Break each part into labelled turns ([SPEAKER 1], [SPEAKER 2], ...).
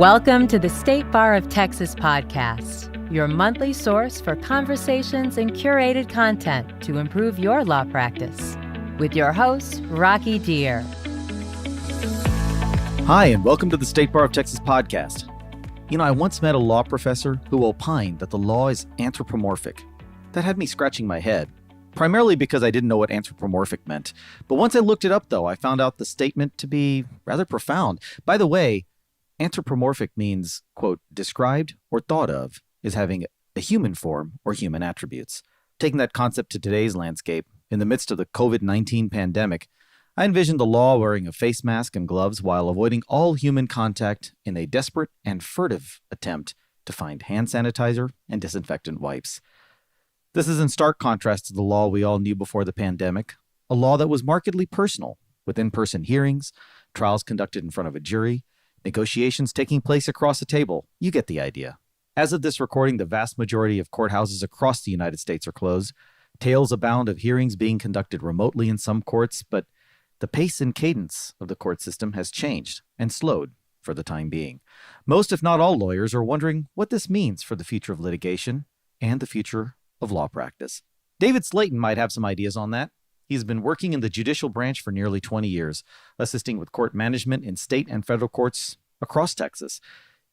[SPEAKER 1] Welcome to the State Bar of Texas podcast, your monthly source for conversations and curated content to improve your law practice. With your host, Rocky Deer.
[SPEAKER 2] Hi, and welcome to the State Bar of Texas podcast. I once met a law professor who opined that the law is anthropomorphic. That had me scratching my head, primarily because I didn't know what anthropomorphic meant. But once I looked it up, though, I found out the statement to be rather profound. By the way, anthropomorphic means, quote, described or thought of as having a human form or human attributes. Taking that concept to today's landscape, in the midst of the COVID-19 pandemic, I envisioned the law wearing a face mask and gloves while avoiding all human contact in a desperate and furtive attempt to find hand sanitizer and disinfectant wipes. This is in stark contrast to the law we all knew before the pandemic, a law that was markedly personal, with in-person hearings, trials conducted in front of a jury, negotiations taking place across a table. You get the idea. As of this recording, the vast majority of courthouses across the United States are closed. Tales abound of hearings being conducted remotely in some courts, but the pace and cadence of the court system has changed and slowed for the time being. Most, if not all, lawyers are wondering what this means for the future of litigation and the future of law practice. David Slayton might have some ideas on that. He's been working in the judicial branch for nearly 20 years, assisting with court management in state and federal courts across Texas.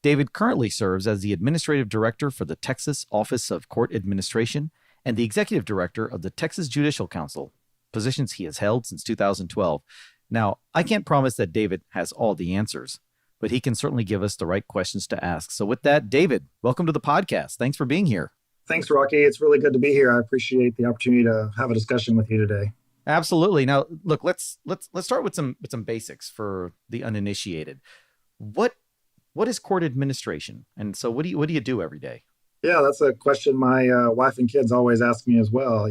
[SPEAKER 2] David currently serves as the administrative director for the Texas Office of Court Administration and the executive director of the Texas Judicial Council, positions he has held since 2012. Now, I can't promise that David has all the answers, but he can certainly give us the right questions to ask. So with that, David, welcome to the podcast. Thanks for being here.
[SPEAKER 3] Thanks, Rocky. It's really good to be here. I appreciate the opportunity to have a discussion with you today.
[SPEAKER 2] Absolutely. Now, look, let's start with some basics for the uninitiated. What is court administration? And so what do you do every day?
[SPEAKER 3] Yeah, that's a question my wife and kids always ask me as well.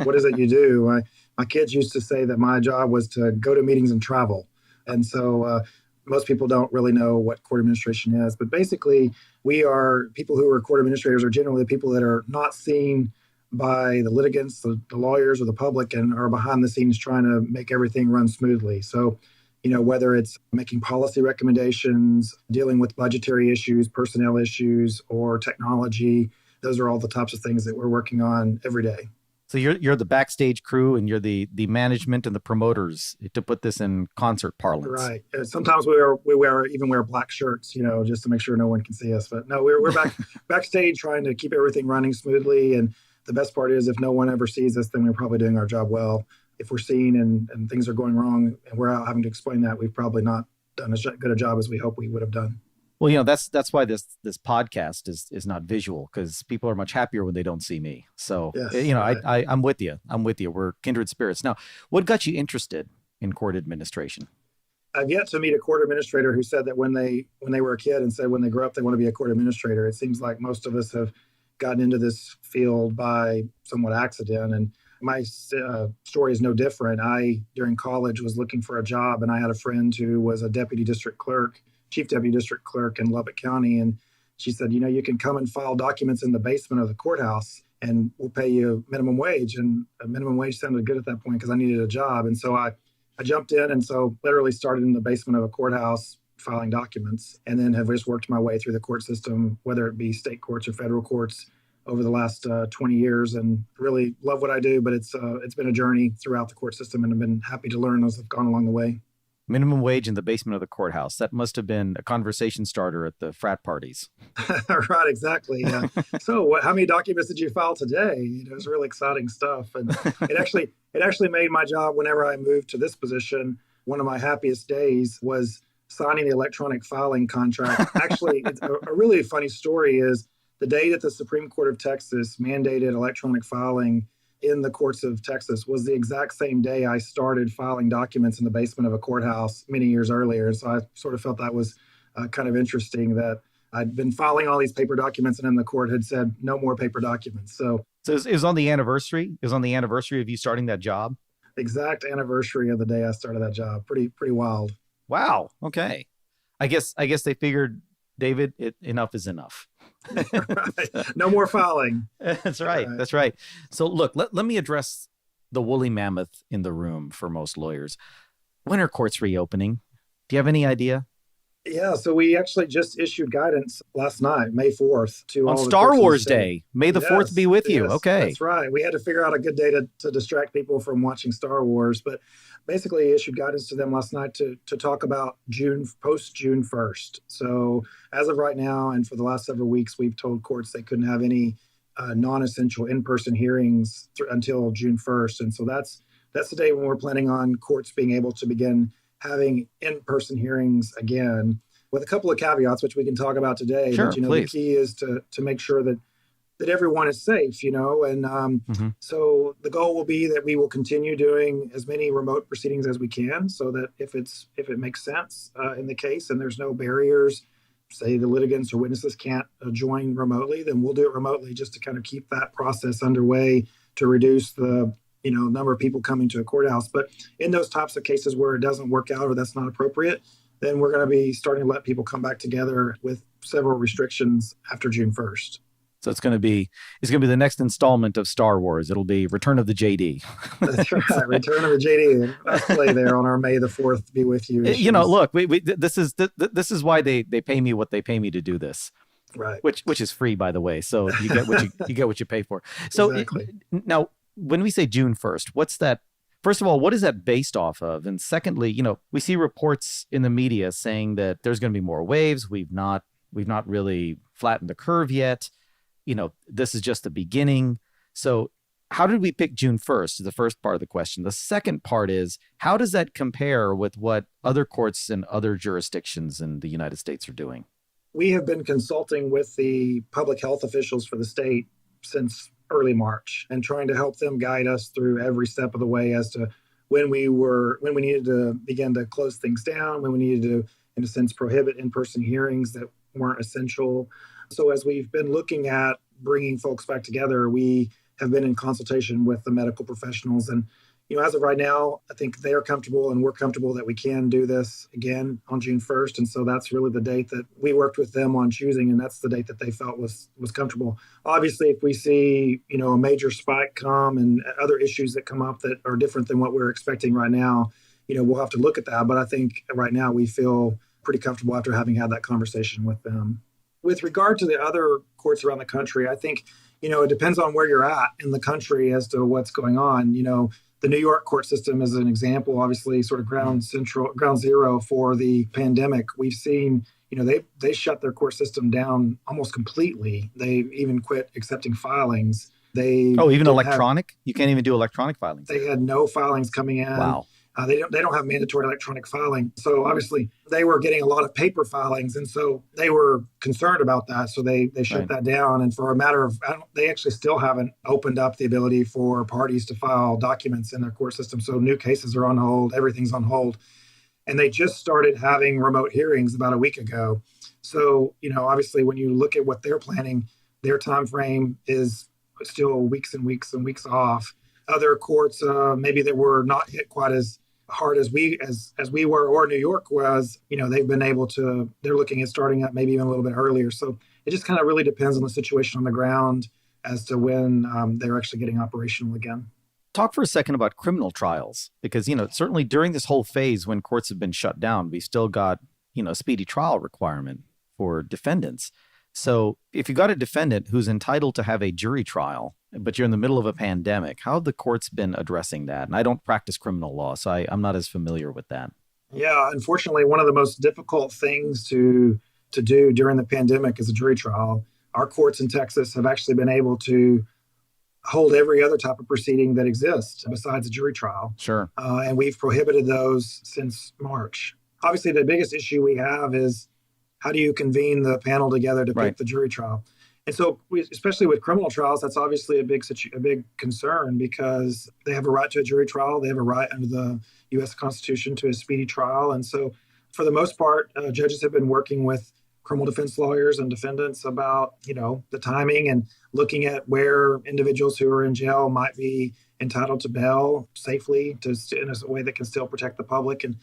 [SPEAKER 3] What is it you do? My kids used to say that my job was to go to meetings and travel. And so most people don't really know what court administration is. But basically, we are people who are court administrators are generally the people that are not seen by the litigants, the lawyers, or the public, and are behind the scenes trying to make everything run smoothly. So, whether it's making policy recommendations, dealing with budgetary issues, personnel issues, or technology, those are all the types of things that we're working on every day.
[SPEAKER 2] So you're the backstage crew and you're the management and the promoters, to put this in concert parlance.
[SPEAKER 3] Right. Sometimes we wear black shirts, just to make sure no one can see us. But no, we're backstage trying to keep everything running smoothly. And the best part is if no one ever sees us, then we're probably doing our job well. If we're seen and things are going wrong and we're out having to explain that, we've probably not done as good a job as we hope we would have done.
[SPEAKER 2] Well, that's why this podcast is not visual, because people are much happier when they don't see me. So,
[SPEAKER 3] yes,
[SPEAKER 2] right. I'm with you. We're kindred spirits. Now, what got you interested in court administration?
[SPEAKER 3] I've yet to meet a court administrator who said that when they were a kid and said when they grow up they want to be a court administrator. It seems like most of us have gotten into this field by somewhat accident, and my story is no different. During college, was looking for a job, and I had a friend who was a chief deputy district clerk in Lubbock County. And she said, you can come and file documents in the basement of the courthouse and we'll pay you minimum wage. And a minimum wage sounded good at that point because I needed a job. And so I jumped in, and so literally started in the basement of a courthouse filing documents, and then have just worked my way through the court system, whether it be state courts or federal courts, over the last 20 years, and really love what I do. But it's been a journey throughout the court system, and I've been happy to learn as I've gone along the way.
[SPEAKER 2] Minimum wage in the basement of the courthouse. That must have been a conversation starter at the frat parties.
[SPEAKER 3] Right, exactly. Yeah. So how many documents did you file today? It was really exciting stuff. And it actually made my job, whenever I moved to this position, one of my happiest days was signing the electronic filing contract. Actually, it's a really funny story is the day that the Supreme Court of Texas mandated electronic filing in the courts of Texas was the exact same day I started filing documents in the basement of a courthouse many years earlier. So I sort of felt that was kind of interesting that I'd been filing all these paper documents, and then the court had said no more paper documents. So
[SPEAKER 2] it was on the anniversary. It was on the anniversary of you starting that job.
[SPEAKER 3] Exact anniversary of the day I started that job. Pretty wild.
[SPEAKER 2] Wow. Okay. I guess they figured, David, enough is enough.
[SPEAKER 3] Right. No more filing.
[SPEAKER 2] That's right. That's right. So look, let me address the woolly mammoth in the room for most lawyers. When are courts reopening? Do you have any idea?
[SPEAKER 3] Yeah, so we actually just issued guidance last night, May 4th, to
[SPEAKER 2] On
[SPEAKER 3] all the
[SPEAKER 2] Star
[SPEAKER 3] courts in the
[SPEAKER 2] Wars
[SPEAKER 3] state.
[SPEAKER 2] Day. May the 4th be
[SPEAKER 3] Yes,
[SPEAKER 2] with you.
[SPEAKER 3] yes,
[SPEAKER 2] Okay.
[SPEAKER 3] that's right. We had to figure out a good day to distract people from watching Star Wars, but basically issued guidance to them last night to talk about June 1st. So as of right now, and for the last several weeks, we've told courts they couldn't have any non-essential in-person hearings until June 1st. And so that's the day when we're planning on courts being able to begin having in-person hearings again, with a couple of caveats, which we can talk about today.
[SPEAKER 2] Sure,
[SPEAKER 3] But the
[SPEAKER 2] please.
[SPEAKER 3] key is to make sure that everyone is safe. And so the goal will be that we will continue doing as many remote proceedings as we can, so that if it makes sense in the case and there's no barriers, say the litigants or witnesses can't join remotely, then we'll do it remotely just to kind of keep that process underway to reduce the number of people coming to a courthouse. But in those types of cases where it doesn't work out or that's not appropriate, then we're going to be starting to let people come back together with several restrictions after June 1st.
[SPEAKER 2] So it's going to be the next installment of Star Wars. It'll be Return of the JD.
[SPEAKER 3] That's right, Return of the JD. Let's play there on our May the 4th be with you issues.
[SPEAKER 2] Look, this is why they pay me what they pay me to do this.
[SPEAKER 3] Right.
[SPEAKER 2] Which is free, by the way. So you get what you pay for. So
[SPEAKER 3] exactly.
[SPEAKER 2] Now, when we say June 1st, what's that? First of all, what is that based off of? And secondly, we see reports in the media saying that there's going to be more waves. We've not really flattened the curve yet. This is just the beginning. So how did we pick June 1st is the first part of the question. The second part is, how does that compare with what other courts and other jurisdictions in the United States are doing?
[SPEAKER 3] We have been consulting with the public health officials for the state since early March and trying to help them guide us through every step of the way as to when we needed to begin to close things down, when we needed to, in a sense, prohibit in-person hearings that weren't essential. So as we've been looking at bringing folks back together, we have been in consultation with the medical professionals. And, as of right now, I think they're comfortable and we're comfortable that we can do this again on June 1st. And so that's really the date that we worked with them on choosing. And that's the date that they felt was comfortable. Obviously, if we see, a major spike come and other issues that come up that are different than what we're expecting right now, we'll have to look at that. But I think right now we feel pretty comfortable after having had that conversation with them. With regard to the other courts around the country, I think, it depends on where you're at in the country as to what's going on. The New York court system is an example, obviously, sort of ground zero for the pandemic. We've seen, they shut their court system down almost completely. They even quit accepting filings.
[SPEAKER 2] Even electronic? You can't even do electronic filings.
[SPEAKER 3] They had no filings coming in.
[SPEAKER 2] Wow.
[SPEAKER 3] They don't have mandatory electronic filing. So obviously they were getting a lot of paper filings. And so they were concerned about that. So they shut that down. And for a matter of, they actually still haven't opened up the ability for parties to file documents in their court system. So new cases are on hold. Everything's on hold. And they just started having remote hearings about a week ago. So, obviously when you look at what they're planning, their time frame is still weeks and weeks and weeks off. Other courts, maybe that were not hit quite as hard as we were, or New York was, they've been able to, they're looking at starting up maybe even a little bit earlier. So it just kind of really depends on the situation on the ground as to when they're actually getting operational again.
[SPEAKER 2] Talk for a second about criminal trials, because, certainly during this whole phase when courts have been shut down, we've still got, a speedy trial requirement for defendants. So if you got a defendant who's entitled to have a jury trial, but you're in the middle of a pandemic, how have the courts been addressing that? And I don't practice criminal law, so I'm not as familiar with that.
[SPEAKER 3] Yeah, unfortunately, one of the most difficult things to do during the pandemic is a jury trial. Our courts in Texas have actually been able to hold every other type of proceeding that exists besides a jury trial.
[SPEAKER 2] Sure.
[SPEAKER 3] And we've prohibited those since March. Obviously, the biggest issue we have is how do you convene the panel together to pick the jury trial? And so, especially with criminal trials, that's obviously a big concern, because they have a right to a jury trial. They have a right under the U.S. Constitution to a speedy trial. And so, for the most part, judges have been working with criminal defense lawyers and defendants about, the timing and looking at where individuals who are in jail might be entitled to bail safely in a way that can still protect the public. And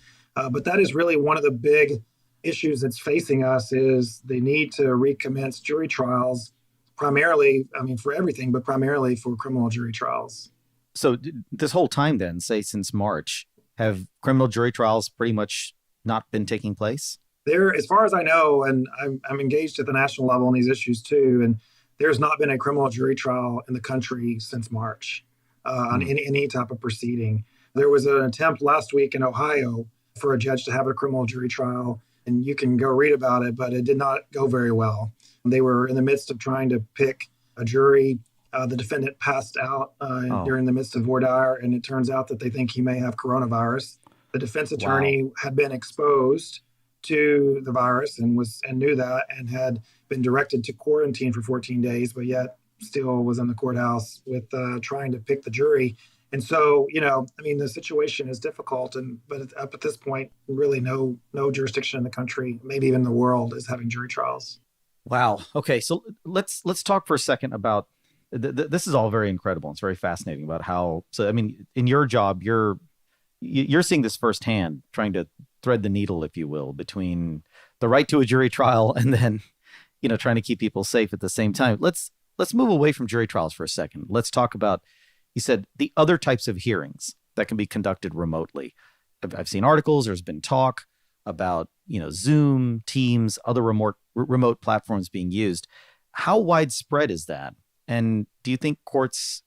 [SPEAKER 3] but that is really one of the big issues that's facing us, is the need to recommence jury trials, primarily, for everything, but primarily for criminal jury trials.
[SPEAKER 2] So this whole time then, say since March, have criminal jury trials pretty much not been taking place?
[SPEAKER 3] There, as far as I know, and I'm engaged at the national level on these issues too, and there's not been a criminal jury trial in the country since March on
[SPEAKER 2] Hmm.
[SPEAKER 3] any type of proceeding. There was an attempt last week in Ohio for a judge to have a criminal jury trial, and you can go read about it, but it did not go very well. They were in the midst of trying to pick a jury. The defendant passed out
[SPEAKER 2] Oh,
[SPEAKER 3] during the midst of voir dire, and it turns out that they think he may have coronavirus. The defense
[SPEAKER 2] wow.
[SPEAKER 3] attorney had been exposed to the virus and knew that and had been directed to quarantine for 14 days, but yet still was in the courthouse with trying to pick the jury. And so, I mean, the situation is difficult, but up at this point, really no jurisdiction in the country, maybe even the world, is having jury trials.
[SPEAKER 2] Wow. Okay, so let's talk for a second about this is all very incredible. It's very fascinating about how. So, I mean, in your job, you're seeing this firsthand, trying to thread the needle, if you will, between the right to a jury trial and then, trying to keep people safe at the same time. Let's move away from jury trials for a second. Let's talk about, you said, the other types of hearings that can be conducted remotely. I've seen articles. There's been talk about, Zoom, Teams, other remote platforms being used. How widespread is that? And do you think courts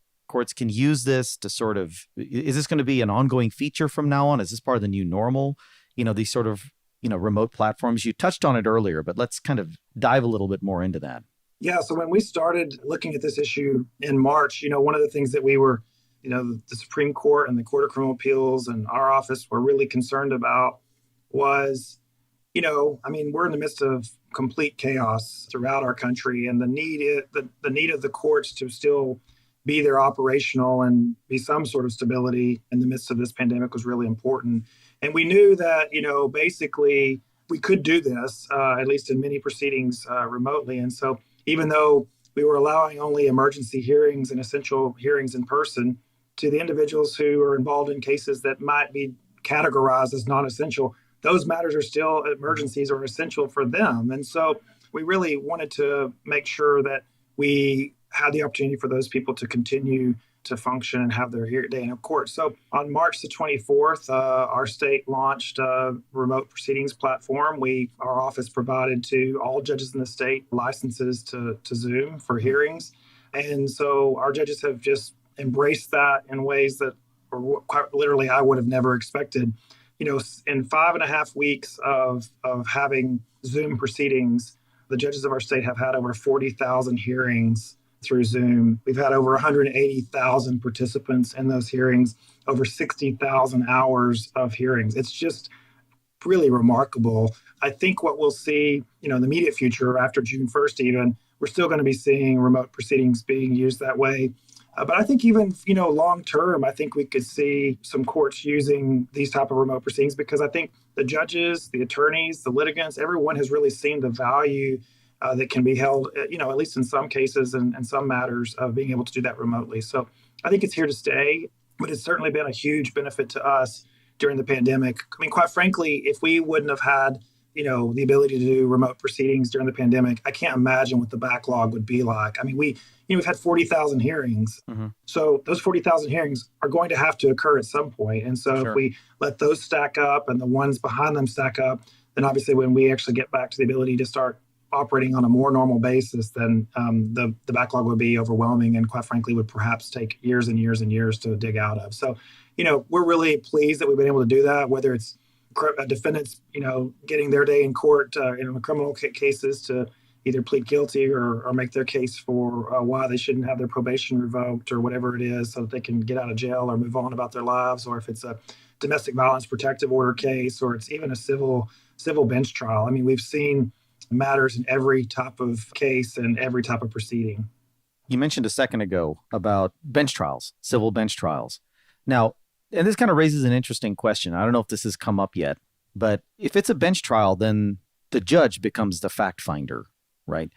[SPEAKER 2] can use this to sort of, is this going to be an ongoing feature from now on? Is this part of the new normal? These sort of, remote platforms. You touched on it earlier, but let's kind of dive a little bit more into that.
[SPEAKER 3] Yeah. So when we started looking at this issue in March, one of the things that we were, the Supreme Court and the Court of Criminal Appeals and our office were really concerned about was, I mean, we're in the midst of complete chaos throughout our country, and the need of the courts to still be there operational and be some sort of stability in the midst of this pandemic was really important. And we knew that, basically we could do this, at least in many proceedings remotely. And so even though we were allowing only emergency hearings and essential hearings in person to the individuals who are involved in cases that might be categorized as non-essential, those matters are still emergencies or essential for them. And so we really wanted to make sure that we had the opportunity for those people to continue to function and have their day in court. So on March the 24th, our state launched a remote proceedings platform. Our office provided to all judges in the state licenses to Zoom for hearings. And so our judges have just embraced that in ways that quite literally I would have never expected. In 5.5 weeks of having Zoom proceedings, the judges of our state have had over 40,000 hearings through Zoom. We've had over 180,000 participants in those hearings, over 60,000 hours of hearings. It's just really remarkable. I think what we'll see, in the immediate future after June 1st, even, we're still going to be seeing remote proceedings being used that way. But I think even, long term, I think we could see some courts using these type of remote proceedings because I think the judges, the attorneys, the litigants, everyone has really seen the value that can be held, at least in some cases and some matters of being able to do that remotely. So I think it's here to stay, but it's certainly been a huge benefit to us during the pandemic. I mean, quite frankly, if we wouldn't have had the ability to do remote proceedings during the pandemic, I can't imagine what the backlog would be like. I mean, we've had 40,000 hearings.
[SPEAKER 2] Mm-hmm.
[SPEAKER 3] So those 40,000 hearings are going to have to occur at some point. And so
[SPEAKER 2] Sure.
[SPEAKER 3] if we let those stack up and the ones behind them stack up, then obviously when we actually get back to the ability to start operating on a more normal basis, then the backlog would be overwhelming and quite frankly would perhaps take years and years and years to dig out of. So, we're really pleased that we've been able to do that, whether it's defendants, getting their day in court in criminal cases to either plead guilty or make their case for why they shouldn't have their probation revoked or whatever it is so that they can get out of jail or move on about their lives, or if it's a domestic violence protective order case or it's even a civil bench trial. I mean, we've seen matters in every type of case and every type of proceeding.
[SPEAKER 2] You mentioned a second ago about bench trials, civil bench trials. Now, and this kind of raises an interesting question. I don't know if this has come up yet, but if it's a bench trial, then the judge becomes the fact finder, right?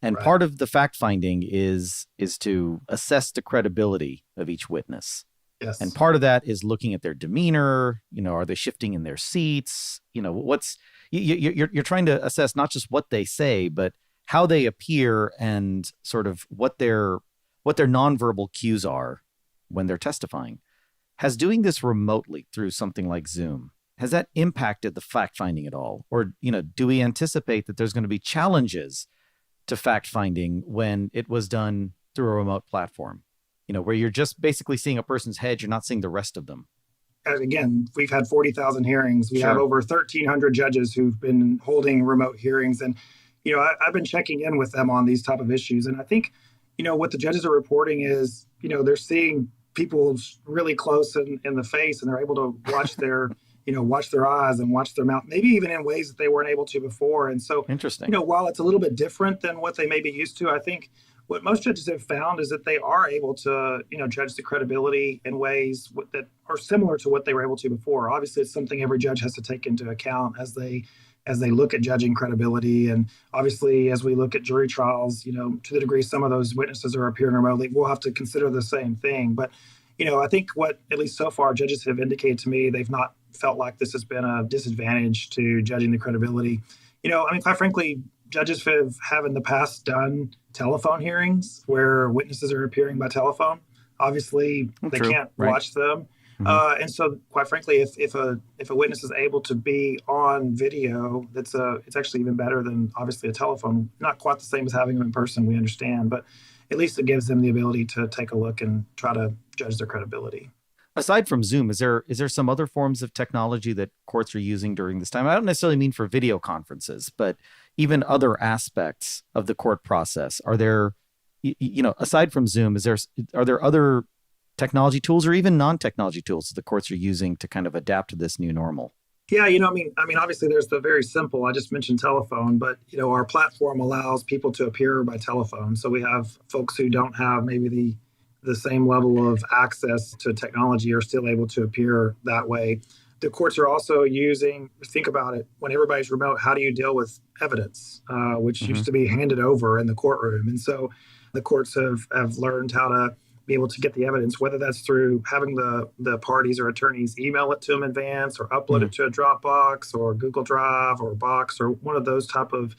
[SPEAKER 2] And
[SPEAKER 3] Right.
[SPEAKER 2] part of the fact finding is to assess the credibility of each witness.
[SPEAKER 3] Yes.
[SPEAKER 2] And part of that is looking at their demeanor. Are they shifting in their seats? You're trying to assess not just what they say, but how they appear and sort of what their nonverbal cues are when they're testifying. Has doing this remotely through something like Zoom has that impacted the fact finding at all? Or, do we anticipate that there's going to be challenges to fact finding when it was done through a remote platform, where you're just basically seeing a person's head, you're not seeing the rest of them?
[SPEAKER 3] Again, we've had 40,000 hearings. We
[SPEAKER 2] Sure.
[SPEAKER 3] have over 1,300 judges who've been holding remote hearings. And, I've been checking in with them on these type of issues. And I think, what the judges are reporting is, they're seeing people really close in the face, and they're able to watch their, watch their eyes and watch their mouth, maybe even in ways that they weren't able to before. And so,
[SPEAKER 2] Interesting.
[SPEAKER 3] While it's a little bit different than what they may be used to, I think what most judges have found is that they are able to, judge the credibility in ways that are similar to what they were able to before. Obviously, it's something every judge has to take into account as they look at judging credibility. And obviously, as we look at jury trials, to the degree some of those witnesses are appearing remotely, we'll have to consider the same thing. But, I think what, at least so far, judges have indicated to me, they've not felt like this has been a disadvantage to judging the credibility. Quite frankly, judges have in the past done telephone hearings where witnesses are appearing by telephone. Obviously, they can't watch them. Mm-hmm. And so, quite frankly, if a witness is able to be on video, it's actually even better than obviously a telephone. Not quite the same as having them in person, we understand, but at least it gives them the ability to take a look and try to judge their credibility.
[SPEAKER 2] Aside from Zoom, is there some other forms of technology that courts are using during this time? I don't necessarily mean for video conferences, but even other aspects of the court process. Are there, aside from Zoom, are there other technology tools or even non-technology tools that the courts are using to kind of adapt to this new normal?
[SPEAKER 3] Yeah, obviously there's the very simple, I just mentioned telephone, but, our platform allows people to appear by telephone. So we have folks who don't have maybe the same level of access to technology are still able to appear that way. The courts are also using, think about it, when everybody's remote, how do you deal with evidence, which used to be handed over in the courtroom? And so the courts have learned how to be able to get the evidence, whether that's through having the parties or attorneys email it to them in advance or upload it to a Dropbox or Google Drive or Box or one of those type of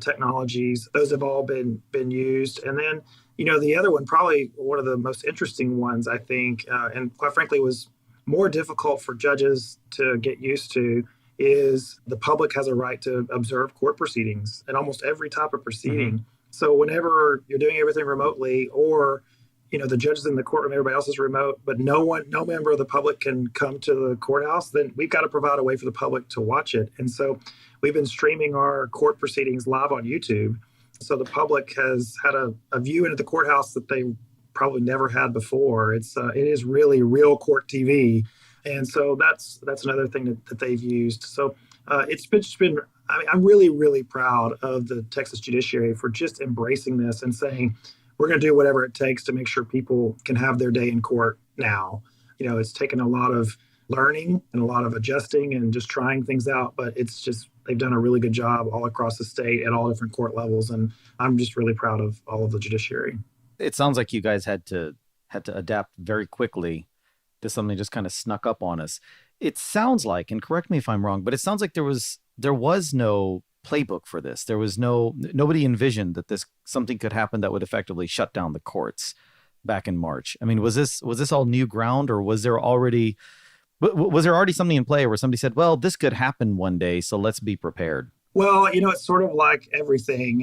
[SPEAKER 3] technologies. Those have all been used. And then, the other one, probably one of the most interesting ones, I think, and quite frankly was more difficult for judges to get used to, is the public has a right to observe court proceedings and almost every type of proceeding. Mm-hmm. So whenever you're doing everything remotely or the judges in the courtroom, everybody else is remote, but no member of the public can come to the courthouse, then we've got to provide a way for the public to watch it. And so we've been streaming our court proceedings live on YouTube. So the public has had a view into the courthouse that they probably never had before. It is really real court TV. And so that's another thing that they've used. So it's been I'm really, really proud of the Texas judiciary for just embracing this and saying, we're going to do whatever it takes to make sure people can have their day in court now. It's taken a lot of learning and a lot of adjusting and just trying things out, but it's just, they've done a really good job all across the state at all different court levels. And I'm just really proud of all of the judiciary.
[SPEAKER 2] It sounds like you guys had to adapt very quickly to something that just kind of snuck up on us. It sounds like, and correct me if I'm wrong, but it sounds like there was no playbook for this. There was nobody envisioned that something could happen that would effectively shut down the courts back in March. I mean, was this all new ground, or was there already something in play where somebody said, well, this could happen one day, so let's be prepared?
[SPEAKER 3] Well, it's sort of like everything.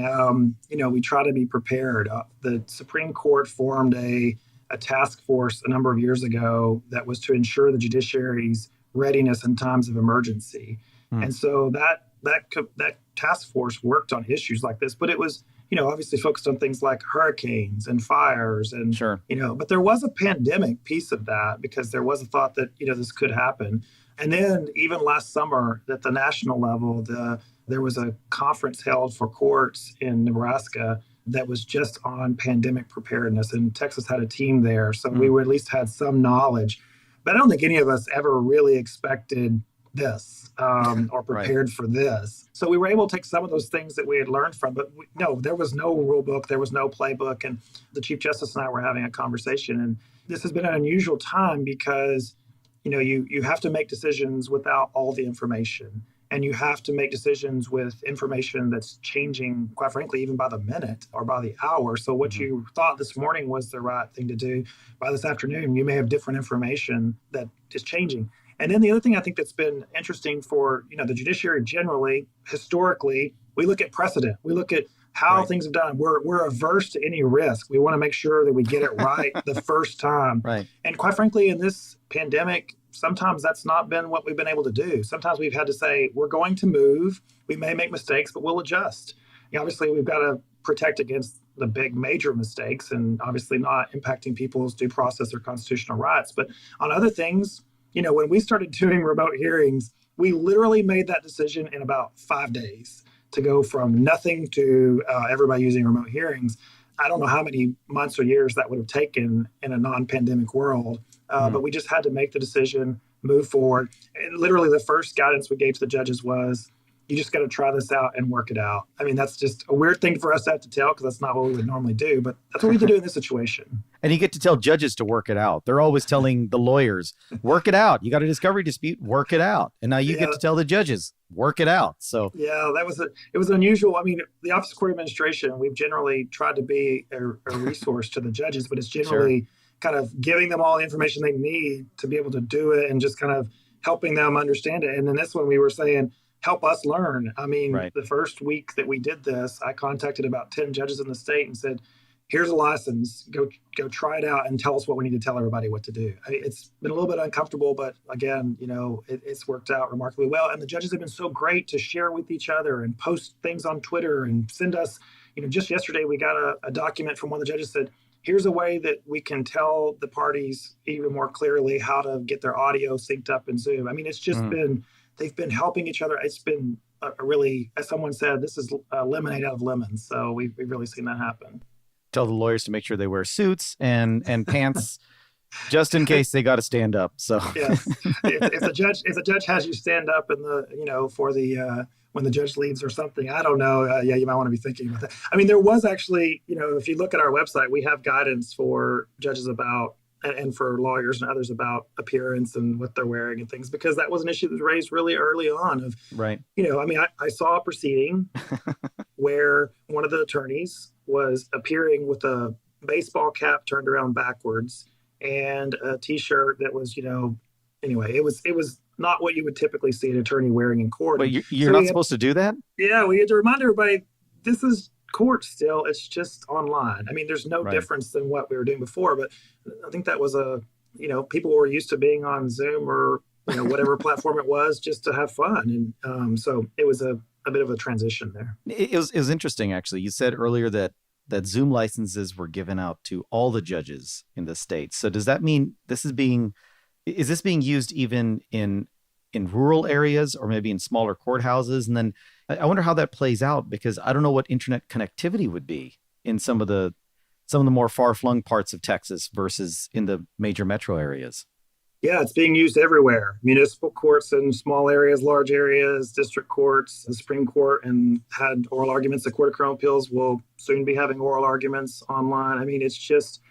[SPEAKER 3] We try to be prepared. The Supreme Court formed a task force a number of years ago that was to ensure the judiciary's readiness in times of emergency. And so that task force worked on issues like this, but it was, obviously focused on things like hurricanes and fires and,
[SPEAKER 2] sure.
[SPEAKER 3] But there was a pandemic piece of that because there was a thought that, this could happen. And then even last summer at the national level, there was a conference held for courts in Nebraska that was just on pandemic preparedness, and Texas had a team there. So we at least had some knowledge, but I don't think any of us ever really expected this or prepared for this. So we were able to take some of those things that we had learned from, but there was no rule book, there was no playbook. And the Chief Justice and I were having a conversation, and this has been an unusual time because, you have to make decisions without all the information, and you have to make decisions with information that's changing, quite frankly, even by the minute or by the hour. So what you thought this morning was the right thing to do, by this afternoon, you may have different information that is changing. And then the other thing I think that's been interesting for, the judiciary generally, historically, we look at precedent. We look at how
[SPEAKER 2] Right.
[SPEAKER 3] things have done. We're averse to any risk. We want to make sure that we get it right the first time.
[SPEAKER 2] Right.
[SPEAKER 3] And quite frankly, in this pandemic, sometimes that's not been what we've been able to do. Sometimes we've had to say, we're going to move. We may make mistakes, but we'll adjust. Obviously, we've got to protect against the big major mistakes and obviously not impacting people's due process or constitutional rights. But on other things, when we started doing remote hearings, we literally made that decision in about 5 days to go from nothing to everybody using remote hearings. I don't know how many months or years that would have taken in a non-pandemic world, but we just had to make the decision, move forward. And literally the first guidance we gave to the judges was, you just got to try this out and work it out. I mean, that's just a weird thing for us to have to tell because that's not what we would normally do, but that's what we have to do in this situation.
[SPEAKER 2] And you get to tell judges to work it out. They're always telling the lawyers, work it out. You got a discovery dispute, work it out. And now you get to tell the judges, work it out. So
[SPEAKER 3] yeah, it was unusual. I mean, the Office of Court Administration, we've generally tried to be a resource to the judges, but it's generally kind of giving them all the information they need to be able to do it and just kind of helping them understand it. And then this one we were saying, help us learn. I mean, The first week that we did this, I contacted about 10 judges in the state and said, here's a license, go try it out and tell us what we need to tell everybody what to do. It's been a little bit uncomfortable, but again, it's worked out remarkably well. And the judges have been so great to share with each other and post things on Twitter and send us, just yesterday we got a document from one of the judges said, here's a way that we can tell the parties even more clearly how to get their audio synced up in Zoom. I mean, it's just they've been helping each other. It's been a really, as someone said, this is lemonade out of lemons. So we've really seen that happen.
[SPEAKER 2] Tell the lawyers to make sure they wear suits and pants just in case they got to stand up. So
[SPEAKER 3] yes, if the judge has you stand up in the, for the, when the judge leaves or something, I don't know. You might want to be thinking about that. I mean, there was actually, if you look at our website, we have guidance for judges about, and for lawyers and others about appearance and what they're wearing and things, because that was an issue that was raised really early on of, I saw a proceeding where one of the attorneys was appearing with a baseball cap turned around backwards and a t-shirt that was, anyway, it was not what you would typically see an attorney wearing in court.
[SPEAKER 2] But you're not supposed to do that?
[SPEAKER 3] Yeah, we had to remind everybody, this is court still, it's just online. I mean, there's no difference than what we were doing before, but I think that was people were used to being on Zoom or whatever platform it was just to have fun. And so it was a bit of a transition there.
[SPEAKER 2] It was interesting, actually. You said earlier that Zoom licenses were given out to all the judges in the state. So does that mean is this being used even in rural areas or maybe in smaller courthouses? And then I wonder how that plays out, because I don't know what internet connectivity would be in some of the more far-flung parts of Texas versus in the major metro areas.
[SPEAKER 3] Yeah, it's being used everywhere. Municipal courts in small areas, large areas, district courts, the Supreme Court, and had oral arguments. The Court of Criminal Appeals will soon be having oral arguments online. I mean, it's just,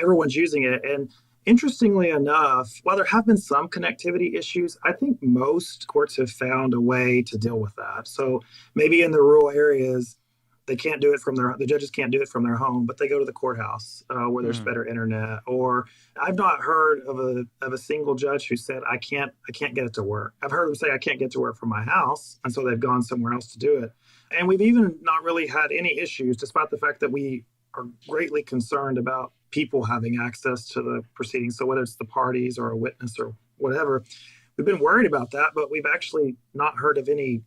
[SPEAKER 3] everyone's using it. And interestingly enough, while there have been some connectivity issues, I think most courts have found a way to deal with that. So maybe in the rural areas, the judges can't do it from their home, but they go to the courthouse where there's better internet. Or I've not heard of a single judge who said, I can't get it to work. I've heard them say, I can't get to work from my house. And so they've gone somewhere else to do it. And we've even not really had any issues, despite the fact that we are greatly concerned about people having access to the proceedings. So whether it's the parties or a witness or whatever, we've been worried about that, but we've actually not heard of any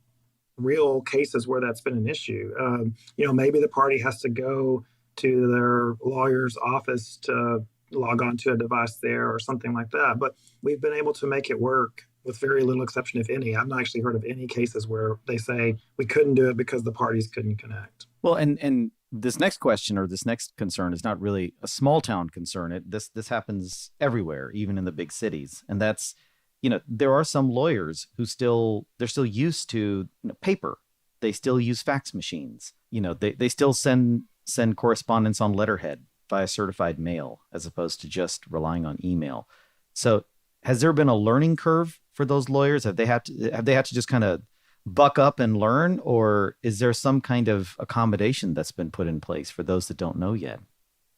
[SPEAKER 3] real cases where that's been an issue. Maybe the party has to go to their lawyer's office to log on to a device there or something like that. But we've been able to make it work with very little exception, if any. I've not actually heard of any cases where they say we couldn't do it because the parties couldn't connect.
[SPEAKER 2] Well, and this next question or this next concern is not really a small town concern. This happens everywhere, even in the big cities. And that's, there are some lawyers who they're still used to paper. They still use fax machines. They still send correspondence on letterhead via certified mail, as opposed to just relying on email. So has there been a learning curve for those lawyers? Have they had to just kind of buck up and learn, or is there some kind of accommodation that's been put in place for those that don't know yet?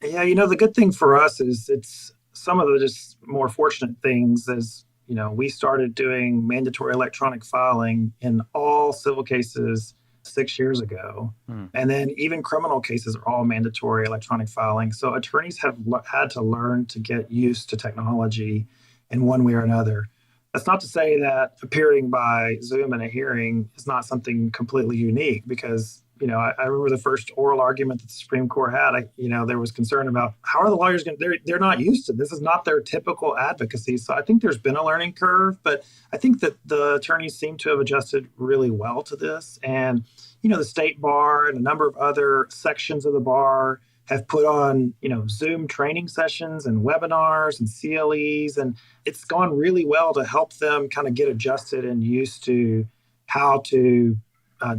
[SPEAKER 3] Yeah, the good thing for us is it's some of the just more fortunate things as, we started doing mandatory electronic filing in all civil cases 6 years ago. And then even criminal cases are all mandatory electronic filing. So attorneys have had to learn to get used to technology in one way or another. That's not to say that appearing by Zoom in a hearing is not something completely unique, because I remember the first oral argument that the Supreme Court had. There was concern about how are the lawyers going to, they're not used to this. Is not their typical advocacy. So I think there's been a learning curve, but I think that the attorneys seem to have adjusted really well to this. And, the state bar and a number of other sections of the bar have put on, Zoom training sessions and webinars and CLEs, and it's gone really well to help them kind of get adjusted and used to how to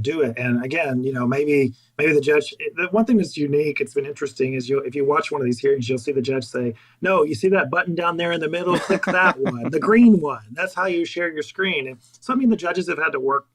[SPEAKER 3] do it. And again, maybe the judge, the one thing that's unique, it's been interesting, is if you watch one of these hearings, you'll see the judge say, no, you see that button down there in the middle, click that one, the green one. That's how you share your screen. And so, the judges have had to work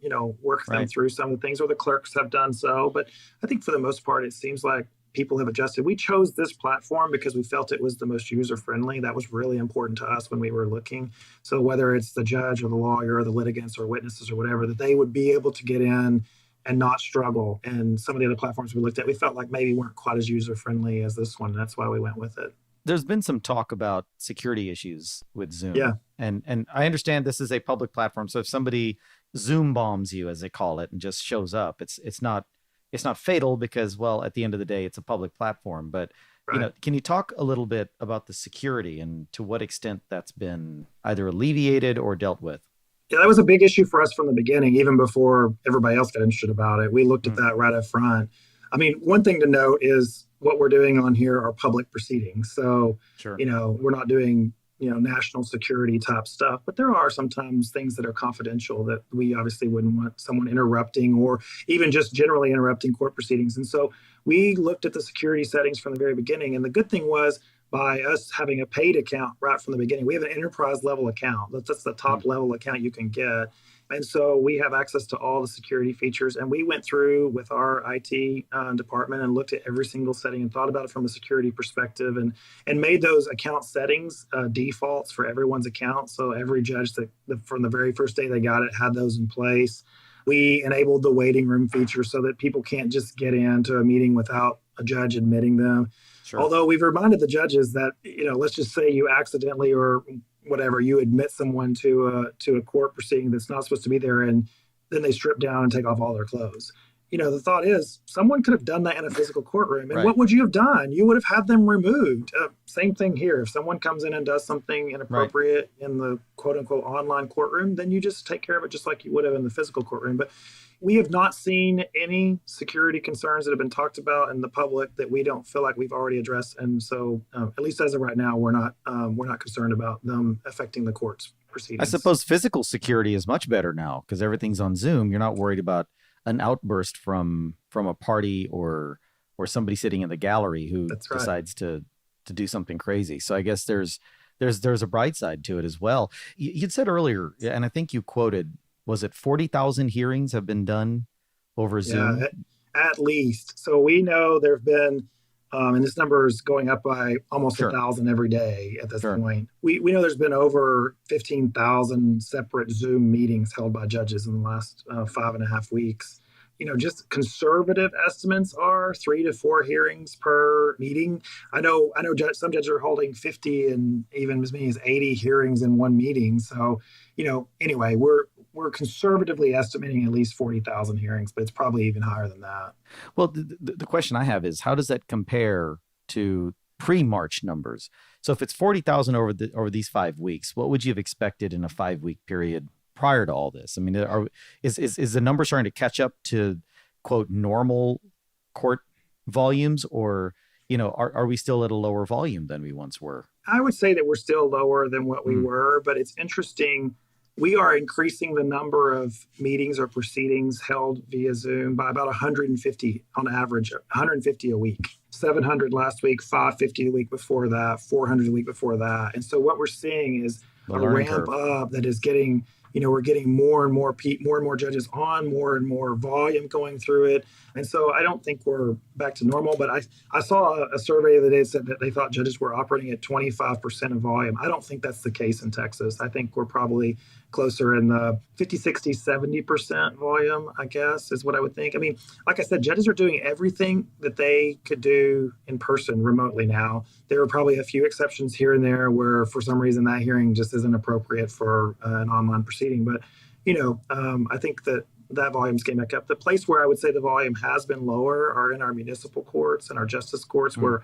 [SPEAKER 3] them through some of the things, or the clerks have done so. But I think for the most part, it seems like people have adjusted. We chose this platform because we felt it was the most user-friendly. That was really important to us when we were looking. So whether it's the judge or the lawyer or the litigants or witnesses or whatever, that they would be able to get in and not struggle. And some of the other platforms we looked at, we felt like maybe weren't quite as user-friendly as this one. That's why we went with it.
[SPEAKER 2] There's been some talk about security issues with Zoom.
[SPEAKER 3] Yeah.
[SPEAKER 2] And I understand this is a public platform. So if somebody Zoom bombs you, as they call it, and just shows up, it's not fatal because, well, at the end of the day, it's a public platform. But,
[SPEAKER 3] right.
[SPEAKER 2] Can you talk a little bit about the security and to what extent that's been either alleviated or dealt with?
[SPEAKER 3] Yeah, that was a big issue for us from the beginning, even before everybody else got interested about it. We looked at that right up front. One thing to note is what we're doing on here are public proceedings. So,
[SPEAKER 2] sure.
[SPEAKER 3] We're not doing national security type stuff, but there are sometimes things that are confidential that we obviously wouldn't want someone interrupting, or even just generally interrupting court proceedings. And so we looked at the security settings from the very beginning. And the good thing was, by us having a paid account right from the beginning, we have an enterprise level account. That's the top level account you can get. And so we have access to all the security features. And we went through with our IT department and looked at every single setting and thought about it from a security perspective, and made those account settings defaults for everyone's account. So every judge that from the very first day they got it had those in place. We enabled the waiting room feature so that people can't just get into a meeting without a judge admitting them.
[SPEAKER 2] Sure.
[SPEAKER 3] Although we've reminded the judges that, let's just say you accidentally or whatever, you admit someone to a court proceeding that's not supposed to be there, and then they strip down and take off all their clothes. The thought is someone could have done that in a physical courtroom. And What would you have done? You would have had them removed. Same thing here. If someone comes in and does something inappropriate in the quote unquote online courtroom, then you just take care of it just like you would have in the physical courtroom. But we have not seen any security concerns that have been talked about in the public that we don't feel like we've already addressed. And so at least as of right now, we're not concerned about them affecting the court's proceedings.
[SPEAKER 2] I suppose physical security is much better now because everything's on Zoom. You're not worried about an outburst from a party or somebody sitting in the gallery who decides to do something crazy. So I guess there's a bright side to it as well. You'd said earlier, and I think you quoted, was it 40,000 hearings have been done over Zoom?
[SPEAKER 3] Yeah, at least. So we know there have been, and this number is going up by almost 1,000 every day at this point. We know there's been over 15,000 separate Zoom meetings held by judges in the last 5.5 weeks. Just conservative estimates are 3 to 4 hearings per meeting. I know some judges are holding 50 and even as many as 80 hearings in one meeting. So, anyway, we're conservatively estimating at least 40,000 hearings, but it's probably even higher than that.
[SPEAKER 2] Well, the question I have is, how does that compare to pre-March numbers? So if it's 40,000 over these 5 weeks, what would you have expected in a 5-week period prior to all this? Is the number starting to catch up to quote normal court volumes, or are we still at a lower volume than we once were?
[SPEAKER 3] I would say that we're still lower than what we were, but it's interesting. We are increasing the number of meetings or proceedings held via Zoom by about 150 on average, 150 a week. 700 last week, 550 the week before that, 400 the week before that. And so what we're seeing is a ramp up that is getting we're getting more and more judges on, more and more volume going through it. And so I don't think we're back to normal, but I saw a survey the other day that said that they thought judges were operating at 25% of volume. I don't think that's the case in Texas. I think we're probably closer in the 50, 60, 70% volume, I guess, is what I would think. I mean, like I said, judges are doing everything that they could do in person remotely now. There are probably a few exceptions here and there where for some reason that hearing just isn't appropriate for an online proceeding. But, I think that volume's getting back up. The place where I would say the volume has been lower are in our municipal courts and our justice courts, where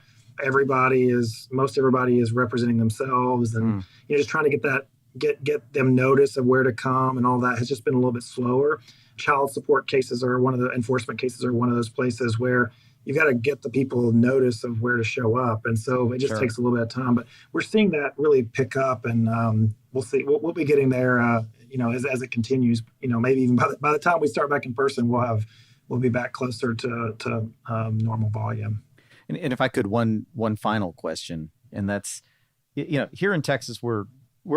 [SPEAKER 3] most everybody is representing themselves and just trying to get them notice of where to come, and all that has just been a little bit slower. Child support cases are one of the enforcement cases are one of those places where you've got to get the people notice of where to show up. And so it just takes a little bit of time, but we're seeing that really pick up, and we'll see. We'll be getting there, as it continues, maybe even by the time we start back in person, we'll be back closer to normal volume.
[SPEAKER 2] And if I could, one final question, and that's, here in Texas, we're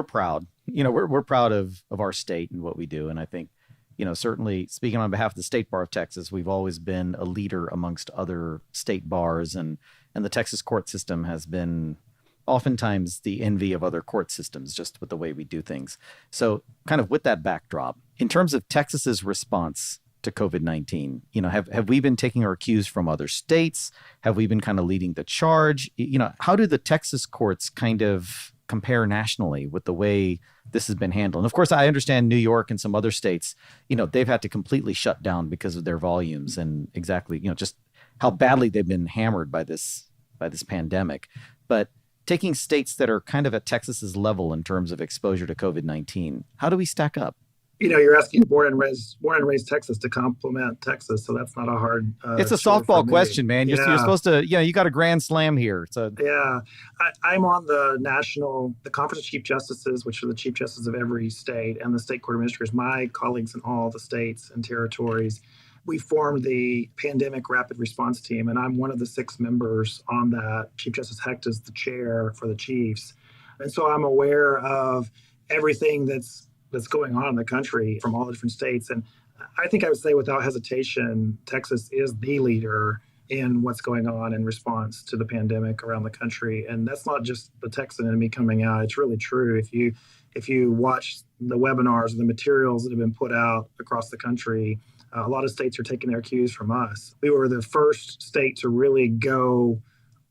[SPEAKER 2] proud. We're proud of our state and what we do. And I think, certainly speaking on behalf of the State Bar of Texas, we've always been a leader amongst other state bars, and the Texas court system has been oftentimes the envy of other court systems, just with the way we do things. So kind of with that backdrop, in terms of Texas's response to COVID-19, have we been taking our cues from other states? Have we been kind of leading the charge? How do the Texas courts kind of compare nationally with the way this has been handled? And of course, I understand New York and some other states, they've had to completely shut down because of their volumes and exactly, just how badly they've been hammered by this pandemic. But taking states that are kind of at Texas's level in terms of exposure to COVID-19, how do we stack up?
[SPEAKER 3] You're asking born and raised Texas to compliment Texas, so that's not a hard.
[SPEAKER 2] It's a softball question, man. You're supposed to, you got a grand slam here. So
[SPEAKER 3] yeah, I'm on the Conference of Chief Justices, which are the chief justices of every state, and the state court administrators. My colleagues in all the states and territories, we formed the Pandemic Rapid Response Team, and I'm one of the 6 members on that. Chief Justice Hecht is the chair for the chiefs, and so I'm aware of everything that's going on in the country from all the different states. And I think I would say without hesitation, Texas is the leader in what's going on in response to the pandemic around the country. And that's not just the Texan in me coming out. It's really true. If you watch the webinars and the materials that have been put out across the country, a lot of states are taking their cues from us. We were the first state to really go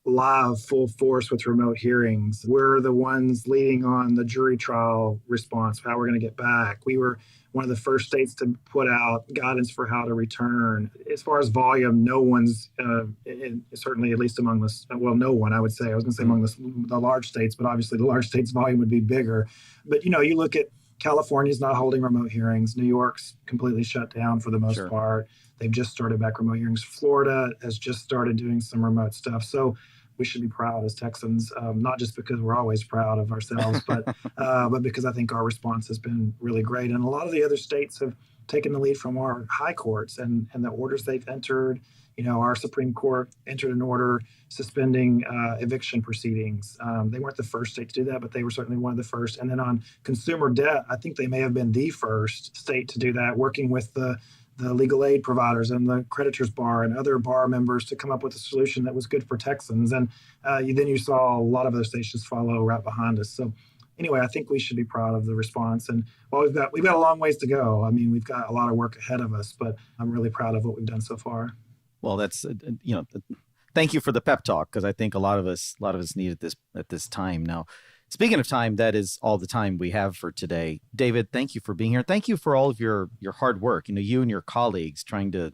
[SPEAKER 3] live full force with remote hearings. We're the ones leading on the jury trial response, how we're going to get back. We were one of the first states to put out guidance for how to return. As far as volume, no one's, certainly at least among this, well, no one, I would say. I was going to say among the large states, but obviously the large states' volume would be bigger. But, you look at California's not holding remote hearings. New York's completely shut down for the most part. They've just started back remote hearings. Florida has just started doing some remote stuff. So we should be proud as Texans, not just because we're always proud of ourselves, but because I think our response has been really great. And a lot of the other states have taken the lead from our high courts and the orders they've entered. Our Supreme Court entered an order suspending eviction proceedings. They weren't the first state to do that, but they were certainly one of the first. And then on consumer debt, I think they may have been the first state to do that, working with the legal aid providers and the creditors bar and other bar members to come up with a solution that was good for Texans. And then you saw a lot of other states just follow right behind us. So anyway, I think we should be proud of the response. And while we've got a long ways to go. I mean, we've got a lot of work ahead of us, but I'm really proud of what we've done so far.
[SPEAKER 2] Well, that's, thank you for the pep talk, because I think a lot of us need it at this time. Now, speaking of time, that is all the time we have for today. David, thank you for being here. Thank you for all of your hard work. You and your colleagues trying to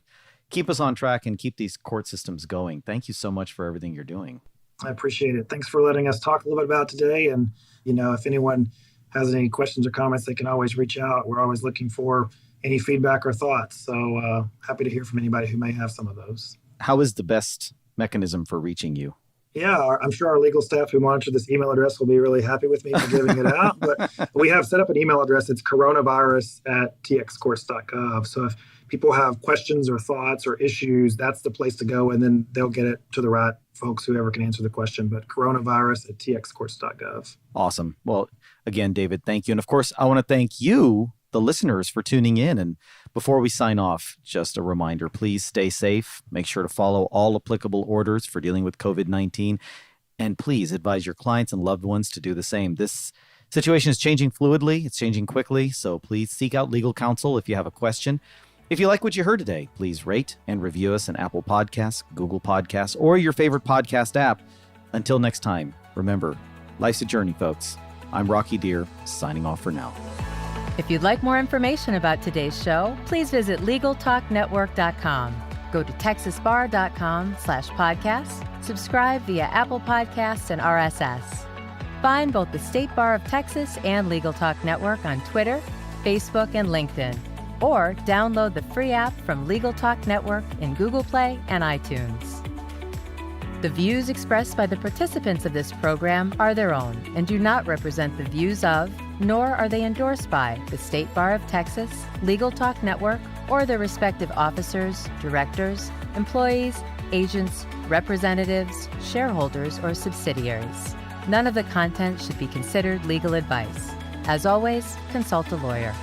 [SPEAKER 2] keep us on track and keep these court systems going. Thank you so much for everything you're doing.
[SPEAKER 3] I appreciate it. Thanks for letting us talk a little bit about today. And, if anyone has any questions or comments, they can always reach out. We're always looking for any feedback or thoughts. So happy to hear from anybody who may have some of those.
[SPEAKER 2] How is the best mechanism for reaching you?
[SPEAKER 3] Yeah, I'm sure our legal staff who monitor this email address will be really happy with me for giving it out. But we have set up an email address. It's coronavirus@txcourts.gov. So if people have questions or thoughts or issues, that's the place to go. And then they'll get it to the right folks, whoever can answer the question. But coronavirus@txcourts.gov.
[SPEAKER 2] Awesome. Well, again, David, thank you. And of course, I want to thank you the listeners for tuning in. And before we sign off, just a reminder, please stay safe. Make sure to follow all applicable orders for dealing with COVID-19. And please advise your clients and loved ones to do the same. This situation is changing fluidly. It's changing quickly. So please seek out legal counsel if you have a question. If you like what you heard today, please rate and review us on Apple Podcasts, Google Podcasts, or your favorite podcast app. Until next time, remember, life's a journey, folks. I'm Rocky Deer, signing off for now.
[SPEAKER 1] If you'd like more information about today's show, please visit LegalTalkNetwork.com. Go to TexasBar.com/podcast. Subscribe via Apple Podcasts and RSS. Find both the State Bar of Texas and Legal Talk Network on Twitter, Facebook, and LinkedIn. Or download the free app from Legal Talk Network in Google Play and iTunes. The views expressed by the participants of this program are their own and do not represent the views of, nor are they endorsed by, the State Bar of Texas, Legal Talk Network, or their respective officers, directors, employees, agents, representatives, shareholders, or subsidiaries. None of the content should be considered legal advice. As always, consult a lawyer.